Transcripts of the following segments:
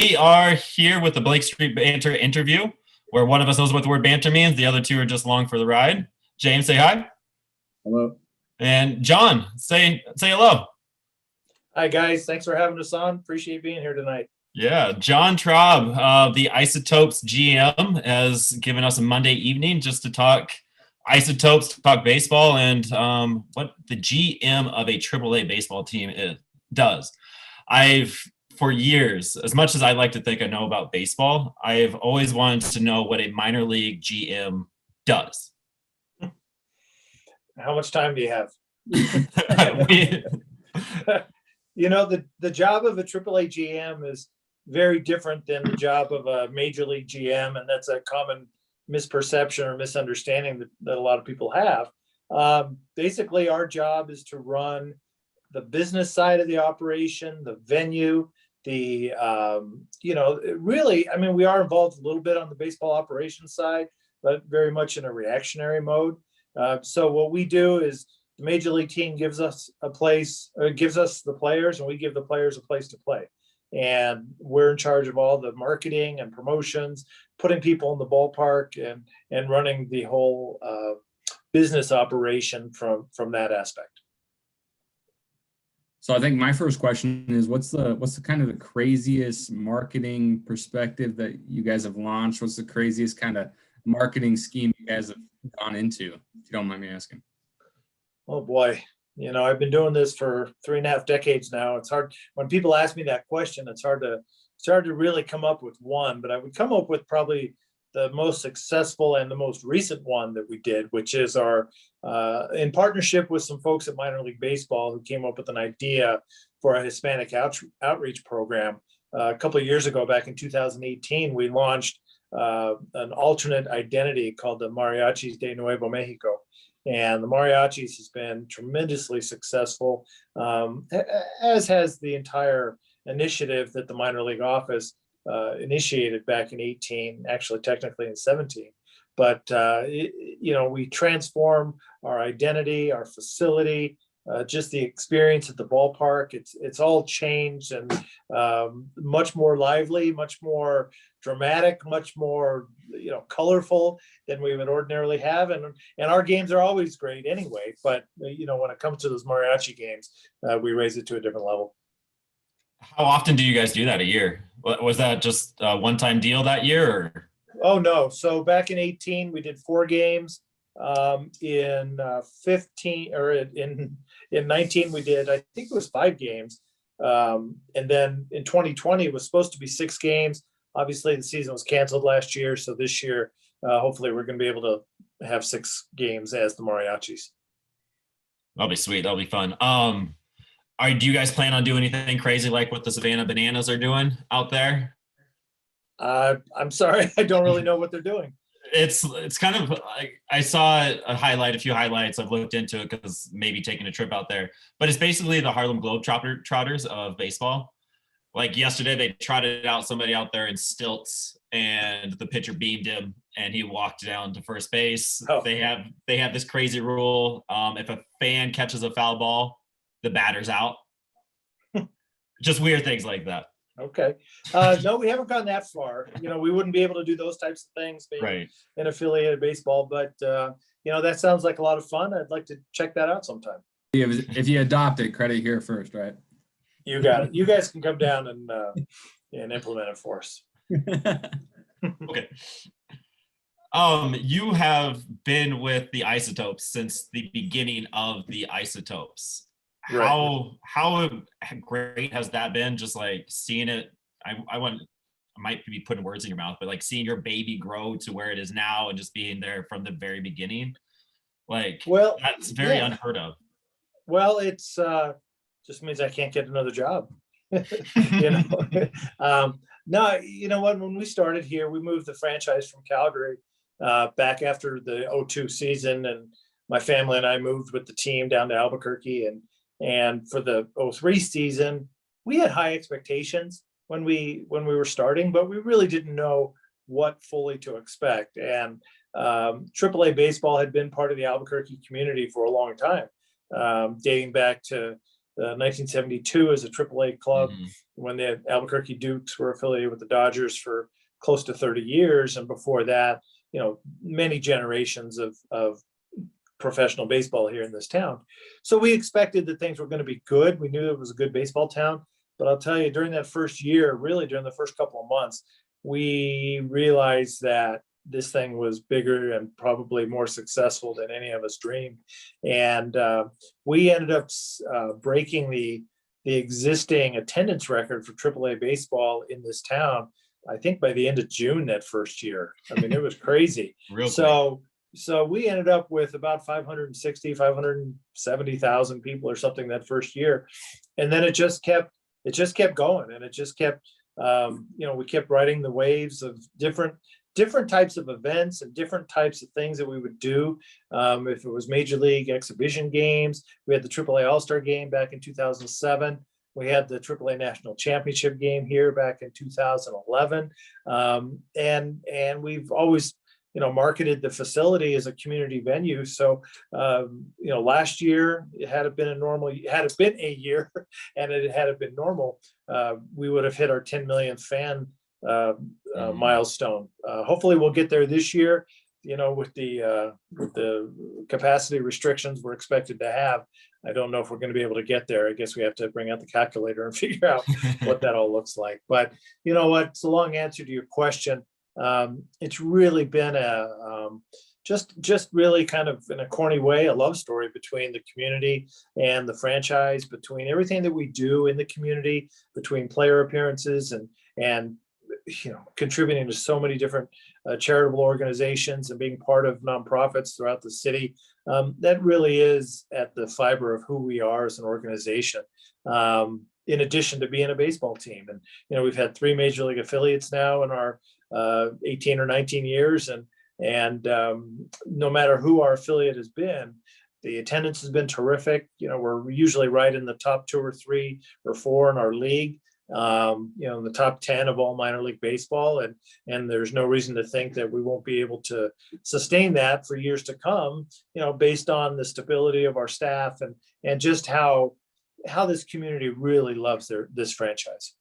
We are here with the Blake Street Banter interview, where one of us knows what the word banter means. The other two are just along for the ride. James, say hi. Hello. And John, say hello. Hi, guys. Thanks for having us on. Appreciate being here tonight. Yeah, John Traub, the Isotopes GM, has given us a Monday evening just to talk Isotopes, to talk baseball, and what the GM of a AAA baseball team does. For years, as much as I like to think I know about baseball, I've always wanted to know what a minor league GM does. How much time do you have? We- You know, the job of a AAA GM is very different than the job of a major league GM, and that's a common misperception or misunderstanding that a lot of people have. Basically, our job is to run the business side of the operation, the venue, really, I mean, we are involved a little bit on the baseball operations side, but very much in a reactionary mode. So what we do is the major league team gives us a place, or gives us the players, and we give the players a place to play. And we're in charge of all the marketing and promotions, putting people in the ballpark and running the whole business operation from that aspect. So I think my first question is, what's the kind of the craziest marketing perspective that you guys have launched? What's the craziest kind of marketing scheme you guys have gone into, if you don't mind me asking? Oh boy, I've been doing this for 3.5 decades now. It's hard when people ask me that question. It's hard to really come up with one, but I would come up with probably the most successful and the most recent one that we did, which is our in partnership with some folks at Minor League Baseball who came up with an idea for a Hispanic outreach program. A couple of years ago, back in 2018, we launched an alternate identity called the Mariachis de Nuevo Mexico. And the Mariachis has been tremendously successful, as has the entire initiative that the minor league office initiated back in 18, actually technically in 17. But, we transform our identity, our facility, just the experience at the ballpark. It's all changed and much more lively, much more dramatic, much more colorful than we would ordinarily have. And our games are always great anyway. But when it comes to those mariachi games, we raise it to a different level. How often do you guys do that a year? Was that just a one-time deal that year? Or? Oh, no. So back in 18, we did 4 games. In 15 or in 19, we did, I think it was 5 games. And then in 2020, it was supposed to be 6 games. Obviously, the season was canceled last year. So this year, hopefully, we're going to be able to have 6 games as the Mariachis. That'll be sweet. That'll be fun. Do you guys plan on doing anything crazy like what the Savannah Bananas are doing out there? I'm sorry, I don't really know what they're doing. It's kind of like, I saw a few highlights. I've looked into it because maybe taking a trip out there, but it's basically the Harlem Globetrotters of baseball. Like yesterday, they trotted out somebody out there in stilts, and the pitcher beamed him, and he walked down to first base. Oh. They have this crazy rule: if a fan catches a foul ball, the batter's out. Just weird things like that. Okay. No, we haven't gone that far. We wouldn't be able to do those types of things being in affiliated baseball, but that sounds like a lot of fun. I'd like to check that out sometime. If you adopt it, credit here first, right? You got it. You guys can come down and implement it for us. Okay. You have been with the Isotopes since the beginning of the Isotopes. Right. How great has that been? Just like seeing it, I might be putting words in your mouth, but like seeing your baby grow to where it is now and just being there from the very beginning, that's very unheard of. Well, it's just means I can't get another job. No, you know what? When we started here, we moved the franchise from Calgary back after the 02 season, and my family and I moved with the team down to Albuquerque, and for the 03 season, we had high expectations when we were starting, but we really didn't know what fully to expect. And AAA baseball had been part of the Albuquerque community for a long time, dating back to 1972 as a AAA club, Mhm. when the Albuquerque Dukes were affiliated with the Dodgers for close to 30 years. And before that, many generations of professional baseball here in this town. So we expected that things were going to be good. We knew it was a good baseball town. But I'll tell you, during that first year, really during the first couple of months, we realized that this thing was bigger and probably more successful than any of us dreamed. And we ended up breaking the existing attendance record for AAA baseball in this town, I think by the end of June that first year. I mean, it was crazy. Real So we ended up with about 570,000 people or something that first year. And then it just kept going, and it just kept, we kept riding the waves of different types of events and different types of things that we would do. If it was major league exhibition games, we had the AAA All-Star game back in 2007. We had the AAA National Championship game here back in 2011. And we've always, marketed the facility as a community venue. So, last year, had it been a year and it had been normal, we would have hit our 10 million fan milestone. Hopefully we'll get there this year, with the capacity restrictions we're expected to have. I don't know if we're going to be able to get there. I guess we have to bring out the calculator and figure out what that all looks like. But you know what? It's a long answer to your question. It's really been just really kind of in a corny way, a love story between the community and the franchise, between everything that we do in the community, between player appearances and contributing to so many different charitable organizations and being part of nonprofits throughout the city. That really is at the fiber of who we are as an organization. In addition to being a baseball team, and we've had 3 major league affiliates now in our 18 or 19 years, and no matter who our affiliate has been, the attendance has been terrific. We're usually right in the top 2 or 3 or 4 in our league. In the top 10 of all minor league baseball, and there's no reason to think that we won't be able to sustain that for years to come, based on the stability of our staff and just how this community really loves this franchise.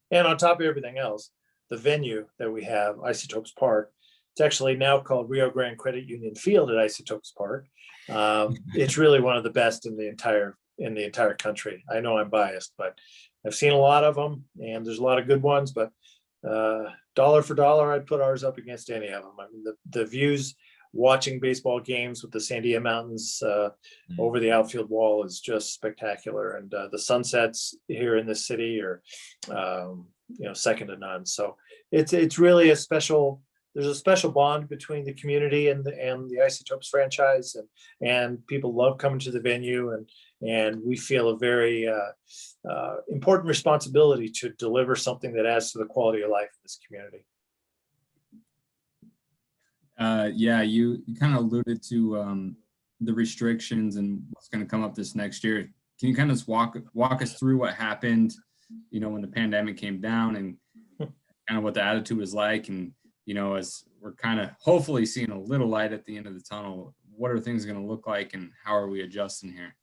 And on top of everything else, the venue that we have, Isotopes Park, it's actually now called Rio Grande Credit Union Field at Isotopes Park. It's really one of the best in the entire country. I know I'm biased, but I've seen a lot of them, and there's a lot of good ones, but dollar for dollar, I'd put ours up against any of them. I mean, the views watching baseball games with the Sandia Mountains over the outfield wall is just spectacular. And the sunsets here in this city are, second to none. So it's really there's a special bond between the community and the Isotopes franchise, and people love coming to the venue, and we feel a very important responsibility to deliver something that adds to the quality of life in this community. Yeah, you kind of alluded to the restrictions and what's going to come up this next year. Can you kind of just walk us through what happened, when the pandemic came down, and kind of what the attitude was like, and as we're kind of hopefully seeing a little light at the end of the tunnel, what are things going to look like, and how are we adjusting here?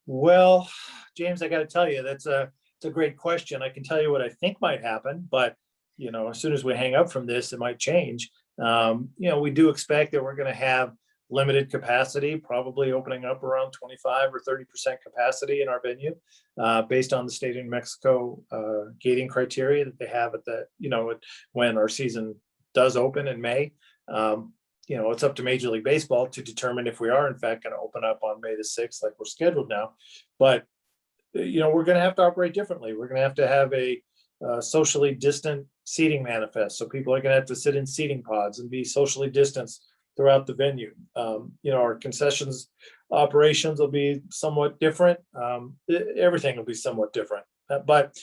Well, James, I got to tell you, it's a great question. I can tell you what I think might happen, but as soon as we hang up from this, it might change. We do expect that we're going to have limited capacity, probably opening up around 25 or 30% capacity in our venue, based on the state of New Mexico gating criteria that they have when our season does open in May. It's up to Major League Baseball to determine if we are in fact going to open up on May the 6th, like we're scheduled now. But we're going to have to operate differently. We're going to have a socially distant seating manifest. So people are going to have to sit in seating pods and be socially distanced throughout the venue. Our concessions operations will be somewhat different. Everything will be somewhat different. But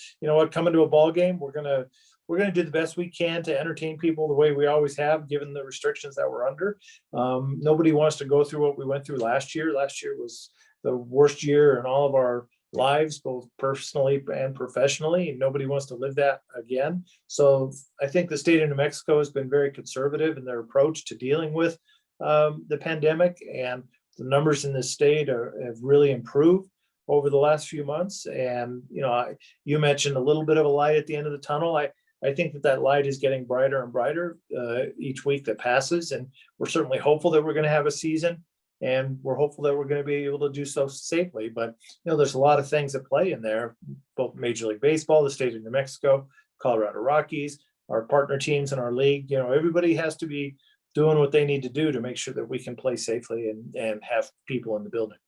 coming to a ball game, we're going to do the best we can to entertain people the way we always have, given the restrictions that we're under. Nobody wants to go through what we went through last year. Last year was the worst year in all of our lives, both personally and professionally, and nobody wants to live that again. So I think the state of New Mexico has been very conservative in their approach to dealing with the pandemic, and the numbers in this state have really improved over the last few months. And, you mentioned a little bit of a light at the end of the tunnel. I think that light is getting brighter and brighter each week that passes. And we're certainly hopeful that we're going to have a season, and we're hopeful that we're going to be able to do so safely. But, there's a lot of things at play in there, both Major League Baseball, the state of New Mexico, Colorado Rockies, our partner teams in our league. Everybody has to be doing what they need to do to make sure that we can play safely and have people in the building.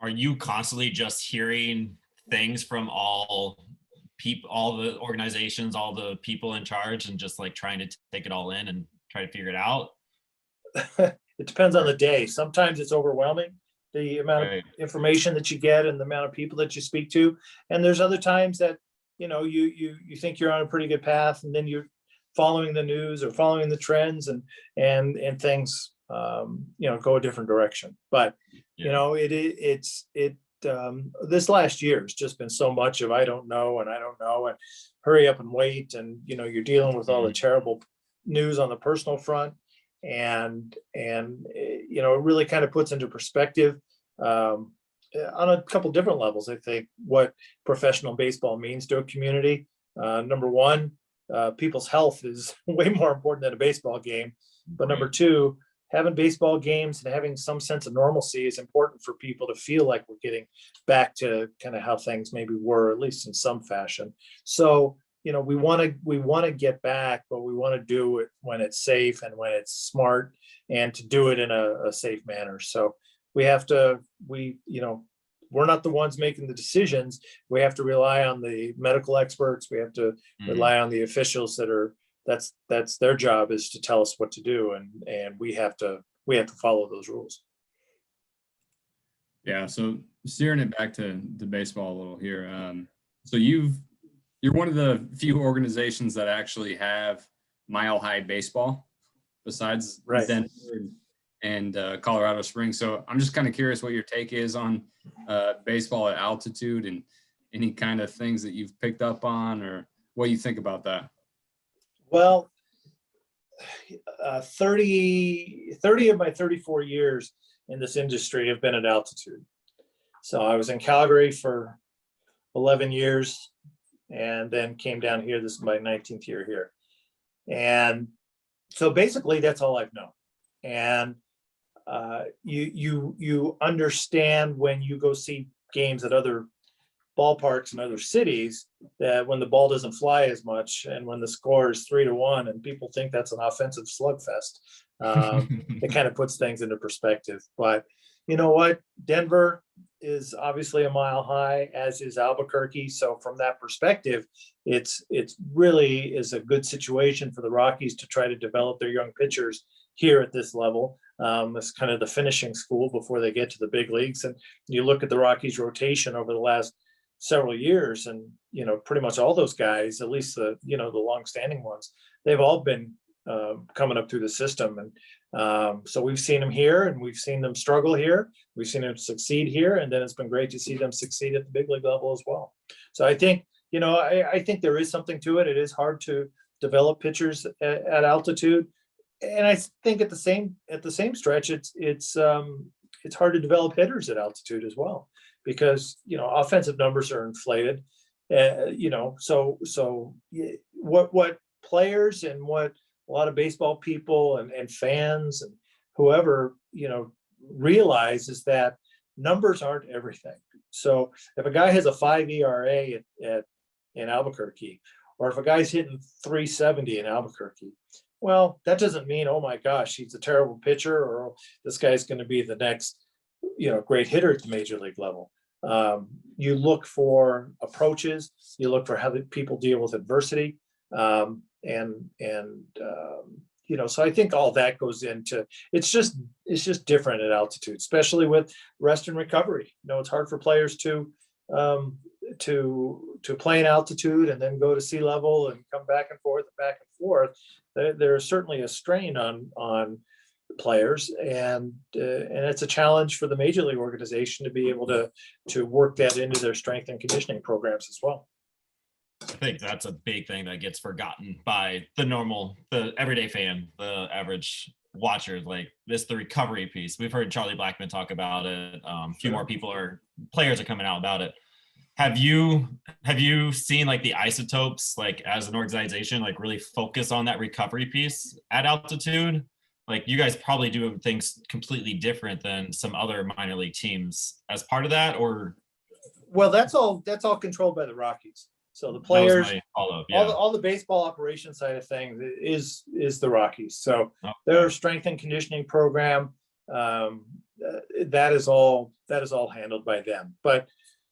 Are you constantly just hearing things from all people, all the organizations, all the people in charge, and just like trying to take it all in and try to figure it out? It depends on the day. Sometimes it's overwhelming, the amount of information that you get and the amount of people that you speak to. And there's other times that, you think you're on a pretty good path, and then you're following the news or following the trends, and things, go a different direction. But, this last year has just been so much of I don't know and hurry up and wait. And, you're dealing with all the terrible news on the personal front. And it really kind of puts into perspective on a couple different levels, I think, what professional baseball means to a community. Number one, people's health is way more important than a baseball game. But number two, having baseball games and having some sense of normalcy is important for people to feel like we're getting back to kind of how things maybe were, at least in some fashion. So, we want to get back, but we want to do it when it's safe and when it's smart, and to do it in a safe manner. So we're not the ones making the decisions. We have to rely on the medical experts. We have to rely on the officials that's their job, is to tell us what to do. And we have to follow those rules. Yeah. So steering it back to baseball a little here. So you're one of the few organizations that actually have Mile High Baseball besides Denver and Colorado Springs. So I'm just kind of curious what your take is on baseball at altitude, and any kind of things that you've picked up on, or what you think about that. Well, 30 of my 34 years in this industry have been at altitude. So I was in Calgary for 11 years and then came down here. This is my 19th year here. And so basically that's all I've known. And you understand when you go see games at other ballparks in other cities, that when the ball doesn't fly as much and when the score is 3-1 and people think that's an offensive slugfest, it kind of puts things into perspective. But you know what? Denver is obviously a mile high, as is Albuquerque. So from that perspective, it's really is a good situation for the Rockies to try to develop their young pitchers here at this level. It's kind of the finishing school before they get to the big leagues. And you look at the Rockies rotation over the last several years, and pretty much all those guys, at least the long-standing ones, they've all been coming up through the system. And so we've seen them here, and we've seen them struggle here, we've seen them succeed here, and then it's been great to see them succeed at the big league level as well. So I think I think there is something to it. It is hard to develop pitchers at altitude, and I think at the same stretch, it's hard to develop hitters at altitude as well, because offensive numbers are inflated. So what players and what a lot of baseball people and fans and whoever realize is that numbers aren't everything. So if a guy has a 5 ERA in Albuquerque, or if a guy's hitting 370 in Albuquerque, well, that doesn't mean, oh my gosh, he's a terrible pitcher, or this guy's going to be the next great hitter at the major league level. You look for approaches, you look for how people deal with adversity. So I think all that goes into, it's just different at altitude, especially with rest and recovery. It's hard for players to play in altitude and then go to sea level and come back and forth. There's certainly a strain on players, and it's a challenge for the major league organization to be able to work that into their strength and conditioning programs as well. I think that's a big thing that gets forgotten by the everyday fan, the average watchers, like this, the recovery piece. We've heard Charlie Blackman talk about it. A few more players are coming out about it. Have you seen like the Isotopes, like as an organization, like really focus on that recovery piece at altitude? Like you guys probably do things completely different than some other minor league teams as part of that, or? Well, that's all controlled by the Rockies. So the players, all the baseball operation side of things is the Rockies. So their strength and conditioning program, that is all handled by them. But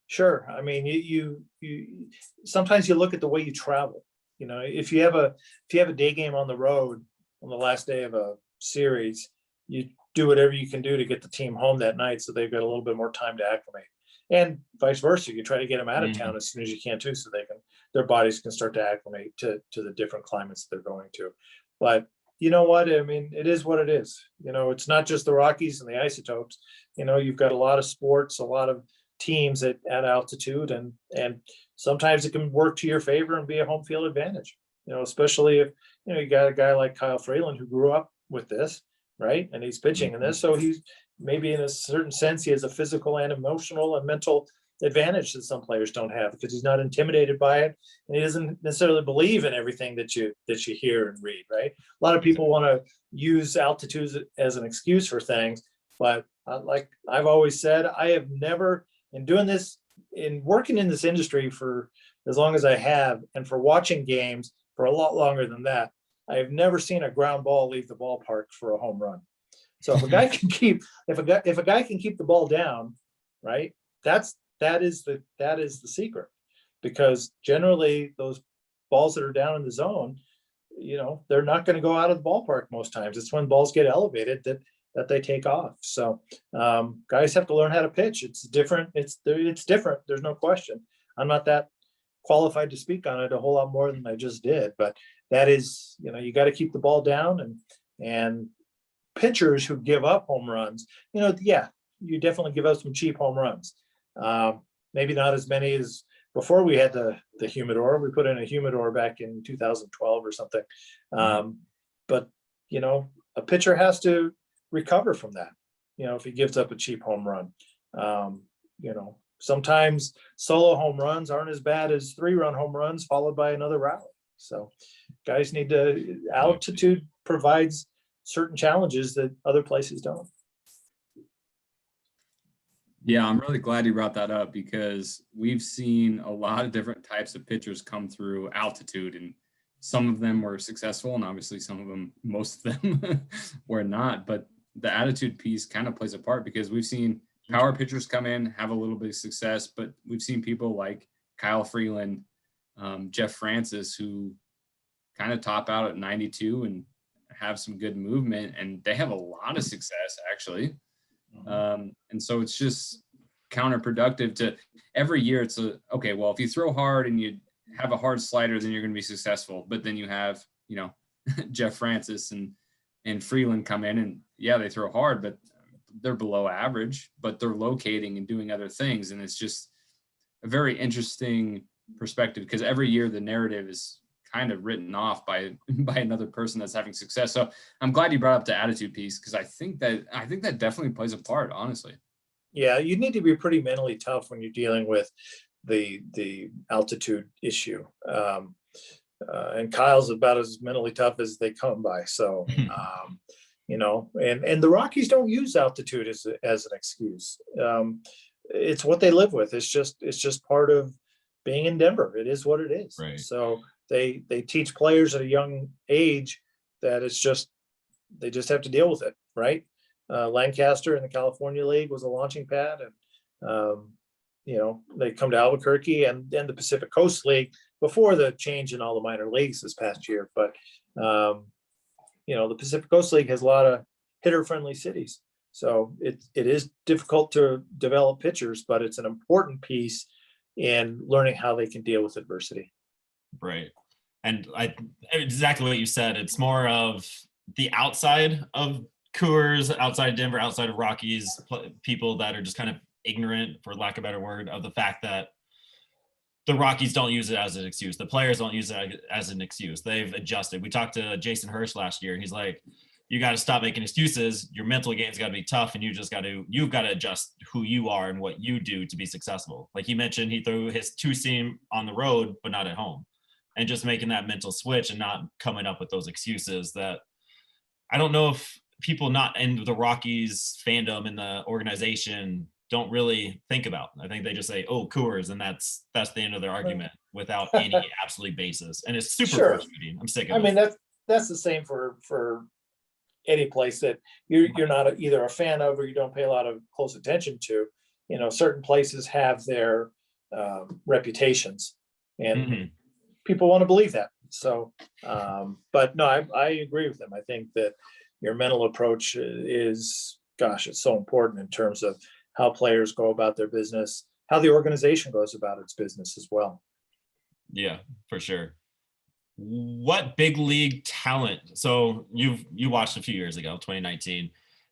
sure, I mean, you sometimes you look at the way you travel. You know, if you have a day game on the road on the last day of a series, you do whatever you can do to get the team home that night so they've got a little bit more time to acclimate. And vice versa, you try to get them out of town as soon as you can too, so their bodies can start to acclimate to the different climates they're going to. But you know what? I mean, it is what it is. You know, it's not just the Rockies and the Isotopes. You know, you've got a lot of sports, a lot of teams at altitude, and sometimes it can work to your favor and be a home field advantage. You know, especially if you got a guy like Kyle Freeland who grew up with this, right? And he's pitching in this, so he's maybe in a certain sense he has a physical and emotional and mental advantage that some players don't have because he's not intimidated by it and he doesn't necessarily believe in everything that you hear and read, right? A lot of people want to use altitudes as an excuse for things, but like I've always said, I have never, in working in this industry for as long as I have, and for watching games for a lot longer than that, I have never seen a ground ball leave the ballpark for a home run. So if a guy can keep the ball down, right, that is the secret, because generally those balls that are down in the zone, you know, they're not going to go out of the ballpark most times. It's when balls get elevated that they take off. So guys have to learn how to pitch. It's different. It's different. There's no question. I'm not that qualified to speak on it a whole lot more than I just did, but that is, you know, you got to keep the ball down, and pitchers who give up home runs, you know, yeah, you definitely give up some cheap home runs. Maybe not as many as before we had the humidor. We put in a humidor back in 2012 or something. But, you know, a pitcher has to recover from that, you know, if he gives up a cheap home run. You know, sometimes solo home runs aren't as bad as 3-run home runs followed by another rally. So guys need to, altitude provides certain challenges that other places don't. Yeah, I'm really glad you brought that up because we've seen a lot of different types of pitchers come through altitude, and some of them were successful, and obviously some of them, most of them were not. But the attitude piece kind of plays a part because we've seen power pitchers come in, have a little bit of success, but we've seen people like Kyle Freeland, Jeff Francis, who kind of top out at 92 and have some good movement, and they have a lot of success actually. And so it's just counterproductive to every year. It's okay, well, if you throw hard and you have a hard slider, then you're going to be successful. But then you have, you know, Jeff Francis and Freeland come in, and yeah, they throw hard, but they're below average, but they're locating and doing other things. And it's just a very interesting perspective because every year the narrative is kind of written off by another person that's having success. So I'm glad you brought up the attitude piece because I think that definitely plays a part, honestly. Yeah, you need to be pretty mentally tough when you're dealing with the altitude issue. And Kyle's about as mentally tough as they come by. So you know, and the Rockies don't use altitude as an excuse. It's what they live with. It's just part of being in Denver. It is what it is. Right. So they teach players at a young age that they just have to deal with it, right? Lancaster in the California League was a launching pad, and you know, they come to Albuquerque and then the Pacific Coast League before the change in all the minor leagues this past year. But you know, the Pacific Coast League has a lot of hitter-friendly cities, so it is difficult to develop pitchers, but it's an important piece in learning how they can deal with adversity. Right. And exactly what you said. It's more of the outside of Coors, outside of Denver, outside of Rockies, people that are just kind of ignorant, for lack of a better word, of the fact that the Rockies don't use it as an excuse. The players don't use it as an excuse. They've adjusted. We talked to Jason Hirsch last year, and he's like, you got to stop making excuses. Your mental game's got to be tough, and you've got to adjust who you are and what you do to be successful. Like he mentioned, he threw his 2-seam on the road, but not at home, and just making that mental switch and not coming up with those excuses that I don't know if people not in the Rockies fandom and the organization don't really think about. I think they just say, "Oh, Coors," and that's the end of their argument without any absolute basis, and it's super Sure. frustrating. I'm sick of I it. mean, that's the same for any place that you're not either a fan of or you don't pay a lot of close attention to. You know, certain places have their reputations, and Mhm. people want to believe that. So, but no, I agree with them. I think that your mental approach is, gosh, it's so important in terms of how players go about their business, how the organization goes about its business as well. Yeah, for sure. What big league talent? So you watched a few years ago, 2019.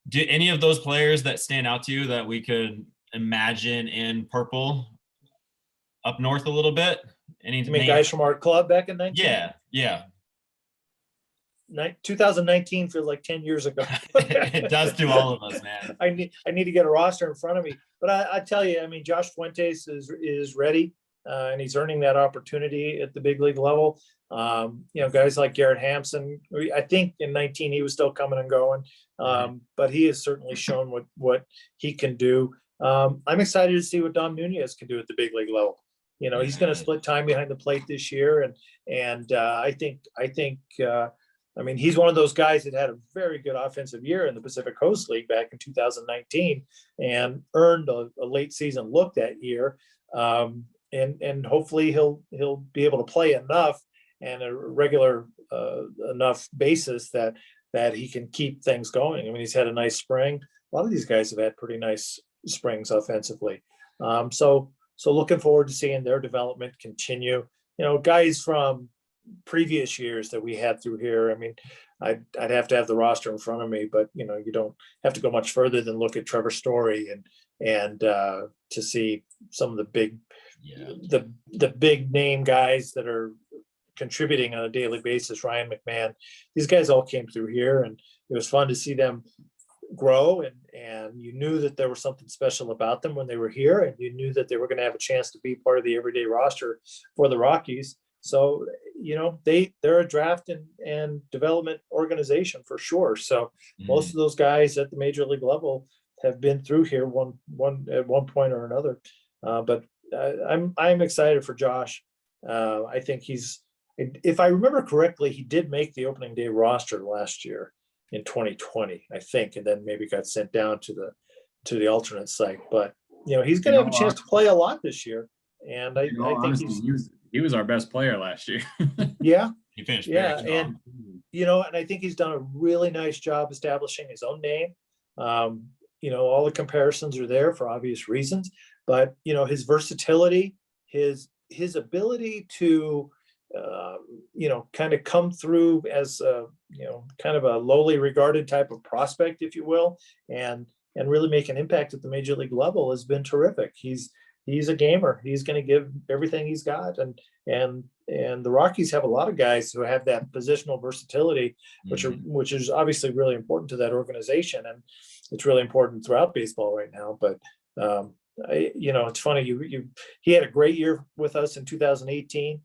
Did any of those players that stand out to you that we could imagine in purple up north a little bit? Any I mean, names? guys from our club back in 19, Yeah. 2019 feels like 10 years ago. It does to all of us, man. I need to get a roster in front of me. But I tell you, I mean, Josh Fuentes is ready, and he's earning that opportunity at the big league level. You know, guys like Garrett Hampson, I think in 19 he was still coming and going, but he has certainly shown what he can do. I'm excited to see what Dom Nunez can do at the big league level. You know, he's going to split time behind the plate this year, and I think I mean, he's one of those guys that had a very good offensive year in the Pacific Coast League back in 2019 and earned a late season look that year. And hopefully he'll be able to play enough and a regular enough basis that he can keep things going. I mean, he's had a nice spring. A lot of these guys have had pretty nice springs offensively. So looking forward to seeing their development continue. You know, guys from previous years that we had through here. I mean, I'd have to have the roster in front of me, but you know, you don't have to go much further than look at Trevor Story and to see some of the big, the big name guys that are contributing on a daily basis. Ryan McMahon, these guys all came through here, and it was fun to see them grow, and you knew that there was something special about them when they were here, and you knew that they were going to have a chance to be part of the everyday roster for the Rockies. So, you know, they're a draft and development organization for sure. So most of those guys at the major league level have been through here one at one point or another. But I'm excited for Josh. I think if I remember correctly, he did make the opening day roster last year in 2020, I think, and then maybe got sent down to the alternate site. But you know, he's going to have a chance to play a lot this year, and I think honestly, he was our best player last year. Yeah, he finished. Yeah, and you know, and I think he's done a really nice job establishing his own name. You know, all the comparisons are there for obvious reasons, but you know, his versatility, his ability to you know, kind of come through as you know, kind of a lowly regarded type of prospect, if you will, and really make an impact at the major league level has been terrific. He's a gamer. He's going to give everything he's got, and the Rockies have a lot of guys who have that positional versatility, which is obviously really important to that organization, and it's really important throughout baseball right now. But you know, it's funny. He had a great year with us in 2018.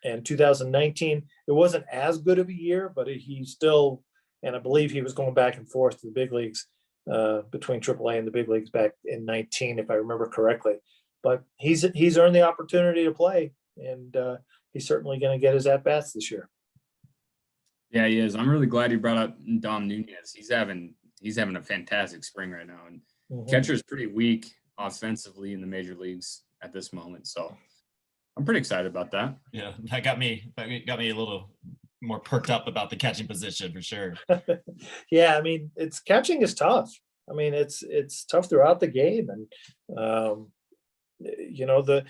And 2019, it wasn't as good of a year, but he still, and I believe he was going back and forth to the big leagues between AAA and the big leagues back in 19, if I remember correctly. But he's earned the opportunity to play, and he's certainly going to get his at bats this year. Yeah, he is. I'm really glad you brought up Dom Nunez. He's having a fantastic spring right now, and catcher is pretty weak offensively in the major leagues at this moment. So I'm pretty excited about that. Yeah, that got me a little more perked up about the catching position for sure. Yeah, I mean, catching is tough. I mean, it's tough throughout the game, and you know, the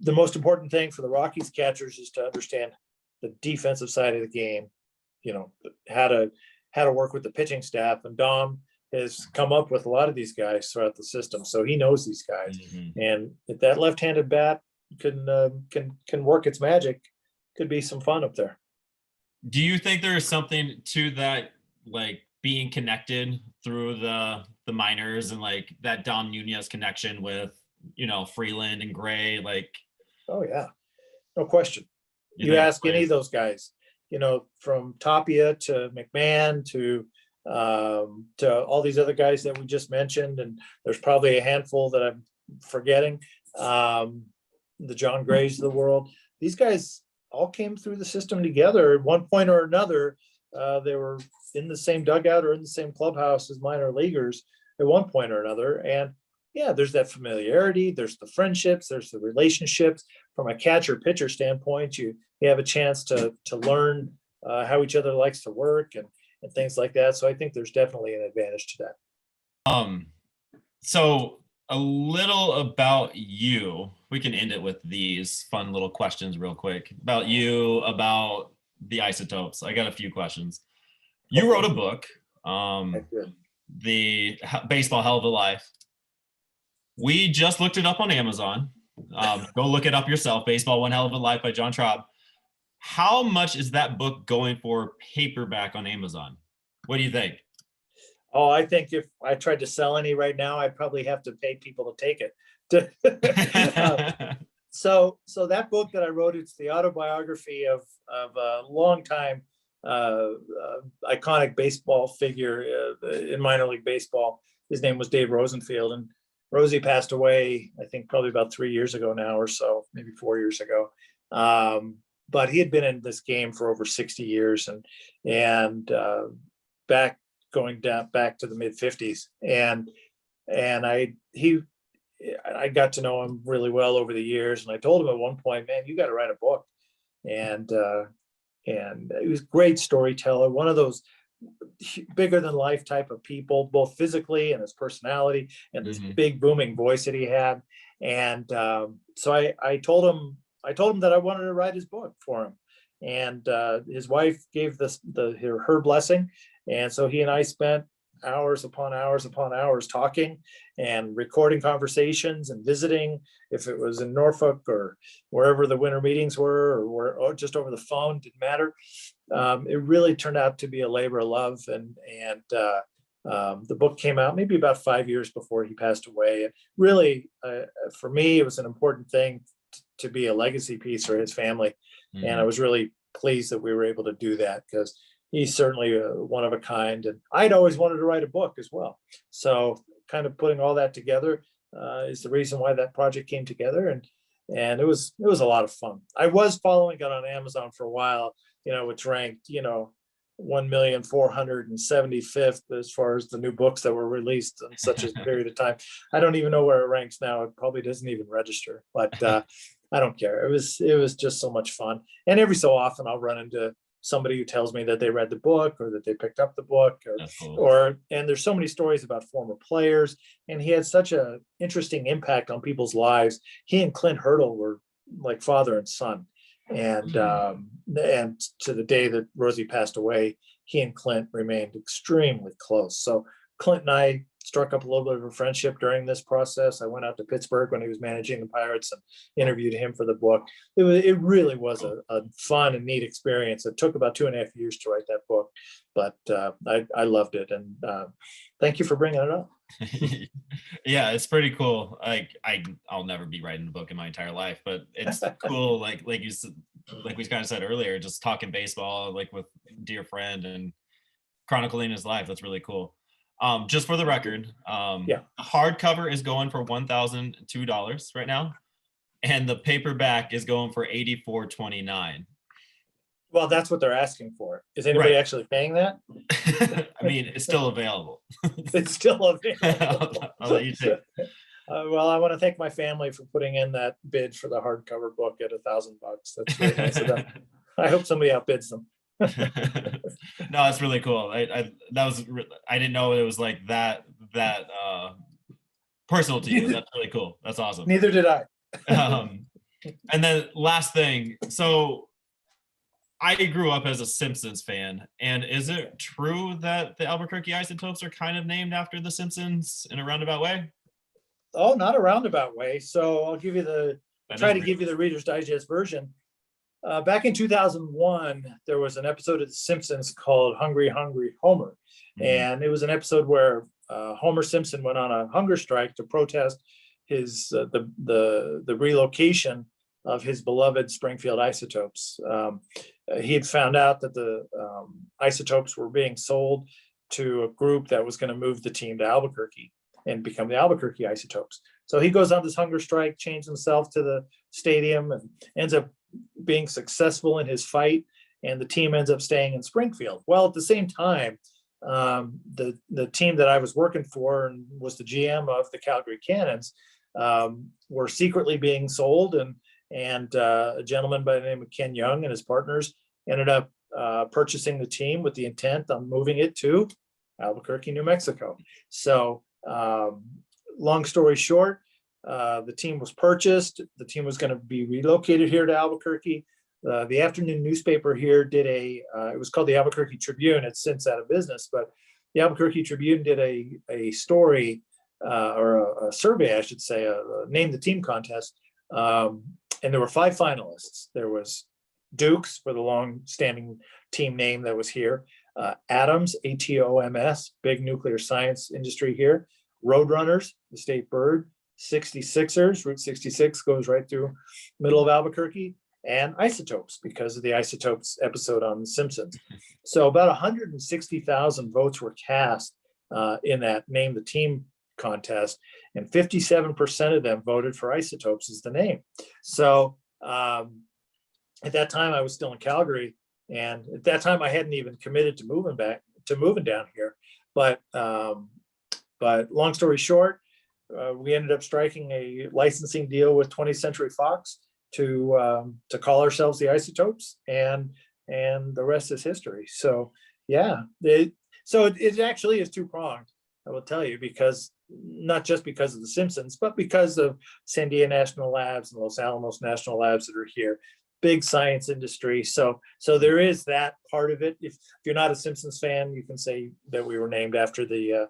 most important thing for the Rockies catchers is to understand the defensive side of the game. You know, how to work with the pitching staff, and Dom has come up with a lot of these guys throughout the system, so he knows these guys. And if that left-handed bat can work its magic, could be some fun up there. Do you think there's something to that, like being connected through the minors and like that Dom Nunez connection with, Freeland and Gray? Like, Oh yeah, no question. you You think it ask any plays? of those guys, from Tapia to McMahon to all these other guys that we just mentioned, and there's probably a handful that I'm forgetting. The John Grays of the world. These guys all came through the system together at one point or another. They were in the same dugout or in the same clubhouse as minor leaguers at one point or another. And yeah, there's that familiarity, there's the friendships, there's the relationships. From a catcher pitcher standpoint, you have a chance to learn how each other likes to work and things like that. So I think there's definitely an advantage to that. So a little about you. We can end it with these fun little questions real quick about you, about the Isotopes. I got a few questions. You wrote a book, the Baseball Hell of a Life. We just looked it up on Amazon. Go look it up yourself. Baseball One Hell of a Life by John Traub. How much is that book going for paperback on Amazon? What do you think? Oh, I think if I tried to sell any right now, I'd probably have to pay people to take it. So that book that I wrote, it's the autobiography of a longtime iconic baseball figure in minor league baseball. His name was Dave Rosenfield, and Rosie passed away, I think probably about 3 years ago now or so, maybe 4 years ago. But he had been in this game for over 60 years and going back to the mid 50s. And I got to know him really well over the years. And I told him at one point, man, you got to write a book. And he was a great storyteller, one of those bigger than life type of people, both physically and his personality and this big booming voice that he had. And so I told him that I wanted to write his book for him. And his wife gave her blessing. And so he and I spent hours upon hours upon hours talking and recording conversations and visiting, if it was in Norfolk or wherever the winter meetings were, or just over the phone, didn't matter. It really turned out to be a labor of love. And the book came out maybe about 5 years before he passed away. And really, for me, it was an important thing to be a legacy piece for his family. And I was really pleased that we were able to do that, because he's certainly one of a kind. And I'd always wanted to write a book as well. So kind of putting all that together is the reason why that project came together. And it was a lot of fun. I was following it on Amazon for a while, which ranked, 1,475th as far as the new books that were released in such a period of time. I don't even know where it ranks now. It probably doesn't even register, but I don't care. It was just so much fun. And every so often I'll run into somebody who tells me that they read the book or that they picked up the book, and there's so many stories about former players, and he had such an interesting impact on people's lives. He and Clint Hurdle were like father and son. And to the day that Rosie passed away, he and Clint remained extremely close. So Clint and I struck up a little bit of a friendship during this process. I went out to Pittsburgh when he was managing the Pirates and interviewed him for the book. It really was a fun and neat experience. It took about 2.5 years to write that book, but I loved it. And thank you for bringing it up. Yeah, it's pretty cool. I'll never be writing a book in my entire life, but it's cool. Like you said, like we kind of said earlier, just talking baseball, like with a dear friend and chronicling his life. That's really cool. Just for the record, hardcover is going for $1,002 right now, and the paperback is going for $84.29. Well, that's what they're asking for. Is anybody actually paying that? I mean, it's still available. It's still available. I'll let you take. Well, I want to thank my family for putting in that bid for the hardcover book at $1,000. That's really nice of them. I hope somebody outbids them. No, it's really cool. I didn't know it was like that personal to you. That's really cool. That's awesome. Neither did I. And then last thing, so I grew up as a Simpsons fan, and is it true that the Albuquerque Isotopes are kind of named after the Simpsons in a roundabout way? Oh, not a roundabout way. So I'll give you try to give you the Reader's Digest version. back in 2001, there was an episode of The Simpsons called Hungry, Hungry Homer. And it was an episode where Homer Simpson went on a hunger strike to protest his the relocation of his beloved Springfield Isotopes. He had found out that the Isotopes were being sold to a group that was going to move the team to Albuquerque and become the Albuquerque Isotopes. So he goes on this hunger strike, changed himself to the stadium, and ends up being successful in his fight, and the team ends up staying in Springfield. Well, at the same time, the team that I was working for and was the GM of the Calgary Cannons were secretly being sold, and a gentleman by the name of Ken Young and his partners ended up purchasing the team with the intent on moving it to Albuquerque, New Mexico. So long story short, the team was purchased. The team was going to be relocated here to Albuquerque. The afternoon newspaper here did it was called the Albuquerque Tribune. It's since out of business, but the Albuquerque Tribune did a story or a survey, I should say, name the team contest. And there were 5 finalists. There was Dukes for the long-standing team name that was here. Atoms, ATOMS, big nuclear science industry here. Roadrunners, the state bird. 66ers, Route 66 goes right through middle of Albuquerque. And Isotopes, because of the Isotopes episode on The Simpsons. So about 160,000 votes were cast in that Name the Team contest, and 57% of them voted for Isotopes as the name. So at that time, I was still in Calgary, and at that time, I hadn't even committed to moving down here. But long story short, we ended up striking a licensing deal with 20th Century Fox to call ourselves the Isotopes, and the rest is history. So yeah, it actually is two-pronged, I will tell you, because not just because of The Simpsons, but because of Sandia National Labs and Los Alamos National Labs that are here, big science industry. So there is that part of it. If you're not a Simpsons fan, you can say that we were named after the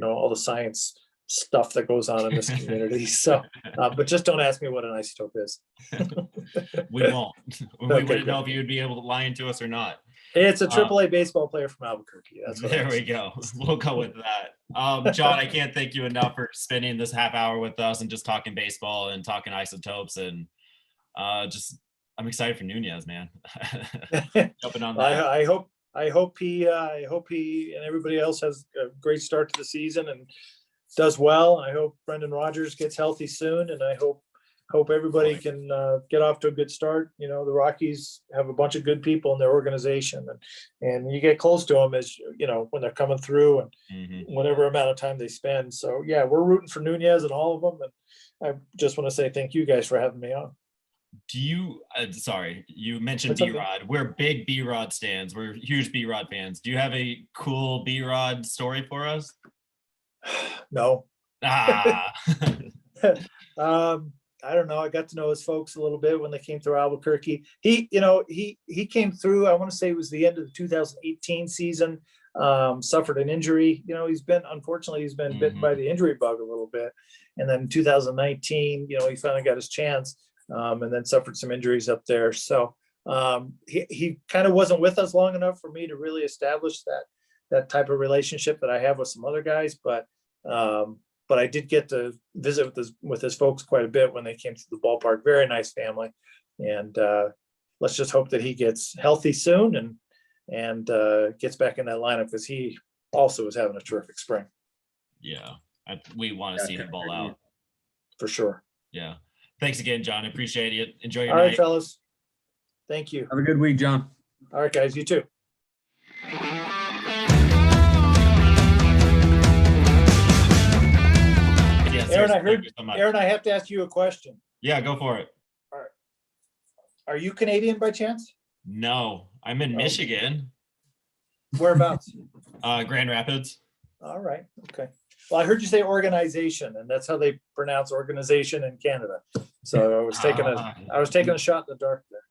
all the science stuff that goes on in this community. So, but just don't ask me what an isotope is. We won't. We wouldn't know if you would be able to lie into us or not. It's a AAA baseball player from Albuquerque. That's what there we go. We'll go with that. John, I can't thank you enough for spending this half hour with us and just talking baseball and talking isotopes, and I'm excited for Nunez, man. Jumping on that. I hope he and everybody else has a great start to the season and does well. I hope Brendan Rodgers gets healthy soon, and I hope everybody can get off to a good start. You know, the Rockies have a bunch of good people in their organization, and you get close to them as when they're coming through and whatever amount of time they spend. So yeah, we're rooting for Nunez and all of them, and I just want to say thank you guys for having me on. Do you sorry, you mentioned B-Rod. Okay. We're big B-Rod stands. We're huge B-Rod fans. Do you have a cool B-Rod story for us? No. I don't know. I got to know his folks a little bit when they came through Albuquerque. He came through, I want to say it was the end of the 2018 season, suffered an injury. He's been bitten by the injury bug a little bit. And then in 2019, he finally got his chance, and then suffered some injuries up there. So he kind of wasn't with us long enough for me to really establish that type of relationship that I have with some other guys. But I did get to visit with his folks quite a bit when they came to the ballpark. Very nice family, and let's just hope that he gets healthy soon and gets back in that lineup, because he also is having a terrific spring. Yeah, we want to see him ball out for sure. Yeah, thanks again, John. I appreciate it. Enjoy your night. All right, fellas. Thank you. Have a good week, John. All right, guys. You too. Aaron, I have to ask you a question. Yeah, go for it. Are you Canadian by chance? No, I'm in Michigan. Whereabouts? Grand Rapids. All right. Okay. Well, I heard you say organization, and that's how they pronounce organization in Canada. So I was taking a shot in the dark there.